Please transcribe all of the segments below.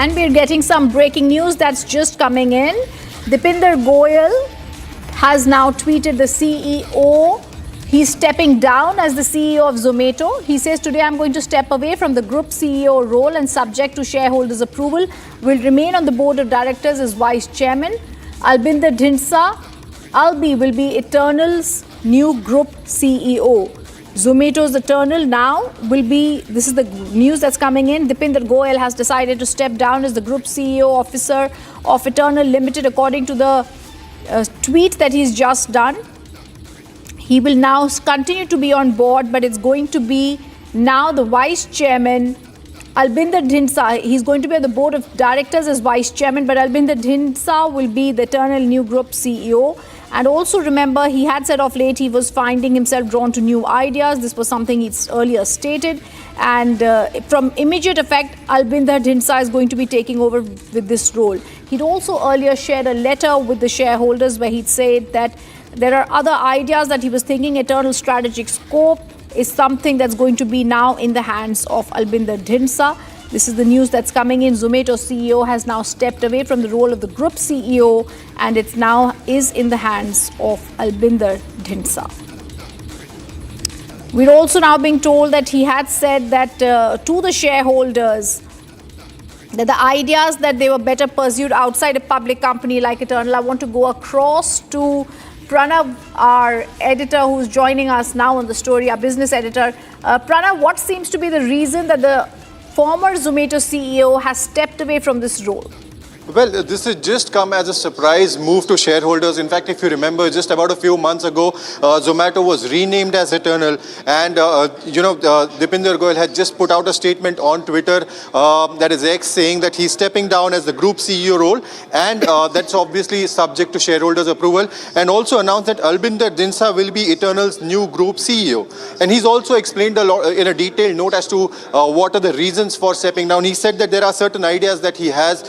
And we're getting some breaking news that's just coming in. Deepinder Goyal has now tweeted the CEO. He's stepping down as the CEO of Zomato. He says, today I'm going to step away from the group CEO role and subject to shareholders' approval, will remain on the board of directors as vice chairman. Albinder Albi will be Eternal's new group CEO. Zomato's Eternal now will be, this is the news that's coming in, Deepinder Goyal has decided to step down as the group CEO officer of Eternal Ltd according to the tweet that he's just done. He will now continue to be on board, but it's going to be now the vice chairman, Albinder Dhindsa. He's going to be on the board of directors as vice chairman, but Albinder Dhindsa will be the Eternal new group CEO. And also remember, he had said of late he was finding himself drawn to new ideas. This was something he'd earlier stated. And from immediate effect, Albinder Dhindsa is going to be taking over with this role. He'd also earlier shared a letter with the shareholders where he'd said that there are other ideas that he was thinking. Eternal strategic scope is something that's going to be now in the hands of Albinder Dhindsa. This is the news that's coming in. Zomato CEO has now stepped away from the role of the group CEO, and it now is in the hands of Albinder Dhindsa. We're also now being told that he had said that to the shareholders that the ideas that they were better pursued outside a public company like Eternal. I want to go across to Pranav, our editor, who's joining us now on the story, our business editor. Pranav, what seems to be the reason that the former Zomato CEO has stepped away from this role? Well, this has just come as a surprise move to shareholders. In fact, if you remember, just about a few months ago, Zomato was renamed as Eternal, and Deepinder Goyal had just put out a statement on Twitter, that is X, saying that he's stepping down as the group CEO role, and that's obviously subject to shareholders' approval, and also announced that Albinder Dhindsa will be Eternal's new group CEO. And he's also explained a lot in a detailed note as to what are the reasons for stepping down. He said that there are certain ideas that he has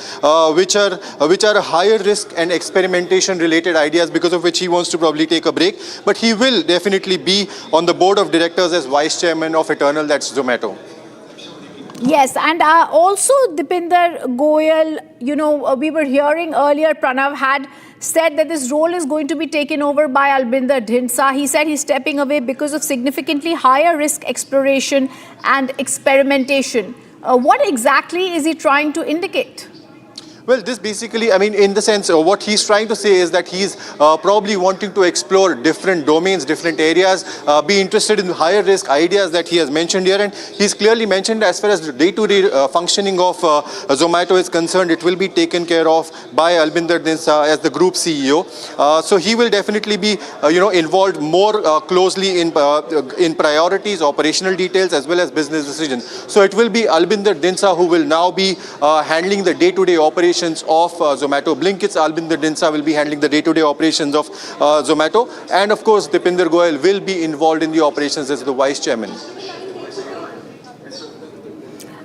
which are higher risk and experimentation related ideas, because of which he wants to probably take a break. But he will definitely be on the board of directors as vice chairman of Eternal, that's Zomato. Yes, and also Deepinder Goyal, we were hearing earlier, Pranav had said that this role is going to be taken over by Albinder Dhindsa. He said he's stepping away because of significantly higher risk exploration and experimentation. What exactly is he trying to indicate? Well, this basically, in the sense, what he's trying to say is that he's probably wanting to explore different domains, different areas, be interested in higher risk ideas that he has mentioned here. And he's clearly mentioned as far as the day-to-day functioning of Zomato is concerned, it will be taken care of by Albinder Dhindsa as the group CEO. So he will definitely be, involved more closely in priorities, operational details, as well as business decisions. So it will be Albinder Dhindsa who will now be handling the day-to-day operations of Zomato. Blinkit's Albinder Dhindsa will be handling the day-to-day operations of Zomato, and of course Deepinder Goyal will be involved in the operations as the vice chairman.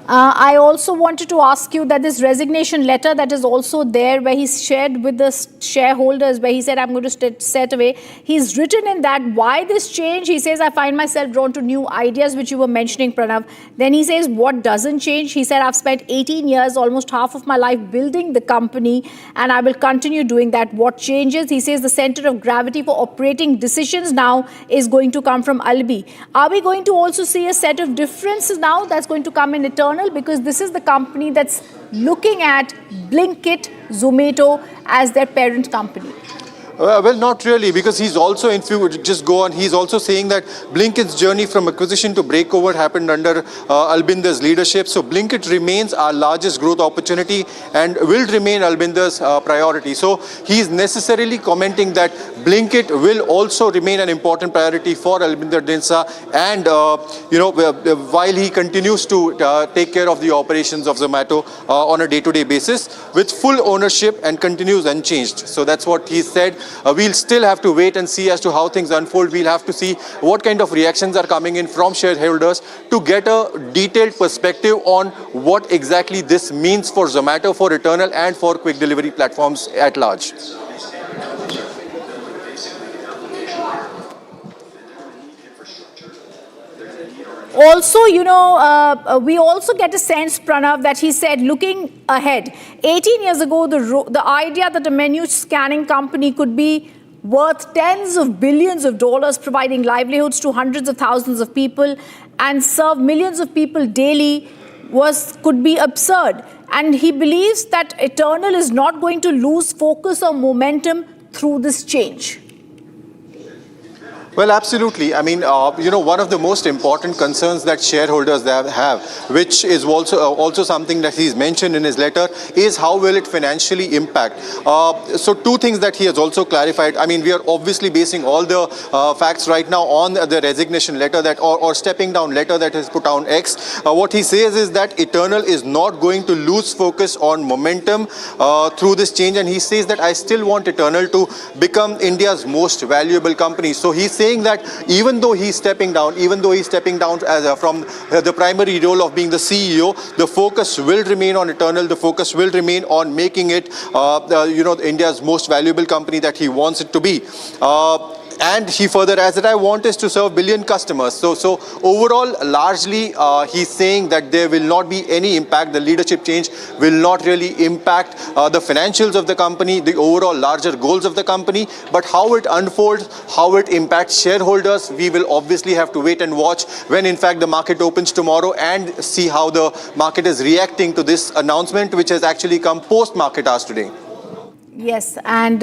I also wanted to ask you that this resignation letter that is also there, where he's shared with the shareholders, where he said, I'm going to step away. He's written in that, why this change? He says, I find myself drawn to new ideas, which you were mentioning, Pranav. Then he says, what doesn't change? He said, I've spent 18 years, almost half of my life building the company, and I will continue doing that. What changes? He says, the center of gravity for operating decisions now is going to come from Albi. Are we going to also see a set of differences now that's going to come in Eternal? Because this is the company that's looking at Blinkit, Zomato as their parent company. Well, not really, because he's also, he's also saying that Blinkit's journey from acquisition to breakover happened under Albinder's leadership. So Blinkit remains our largest growth opportunity and will remain Albinder's priority. So he's necessarily commenting that Blinkit will also remain an important priority for Albinder Dhindsa, and while he continues to take care of the operations of Zomato on a day-to-day basis with full ownership and continues unchanged. So that's what he said. We'll still have to wait and see as to how things unfold. We'll have to see what kind of reactions are coming in from shareholders to get a detailed perspective on what exactly this means for Zomato, for Eternal, and for quick delivery platforms at large. Also, we also get a sense, Pranav, that he said, looking ahead, 18 years ago, the idea that a menu scanning company could be worth tens of billions of dollars, providing livelihoods to hundreds of thousands of people and serve millions of people daily could be absurd. And he believes that Eternal is not going to lose focus or momentum through this change. Well, absolutely. I mean, one of the most important concerns that shareholders have, which is also something that he's mentioned in his letter, is how will it financially impact. So two things that he has also clarified. I mean, we are obviously basing all the facts right now on the resignation letter or stepping down letter that is put on X. What he says is that Eternal is not going to lose focus on momentum through this change, and he says that I still want Eternal to become India's most valuable company. So he's saying that even though he's stepping down as from the primary role of being the CEO, the focus will remain on Eternal. The focus will remain on making it, India's most valuable company that he wants it to be. And he further adds that I want us to serve billion customers. So overall, largely, he's saying that there will not be any impact. The leadership change will not really impact the financials of the company, the overall larger goals of the company. But how it unfolds, how it impacts shareholders, we will obviously have to wait and watch when, in fact, the market opens tomorrow and see how the market is reacting to this announcement, which has actually come post-market hours today. Yes, and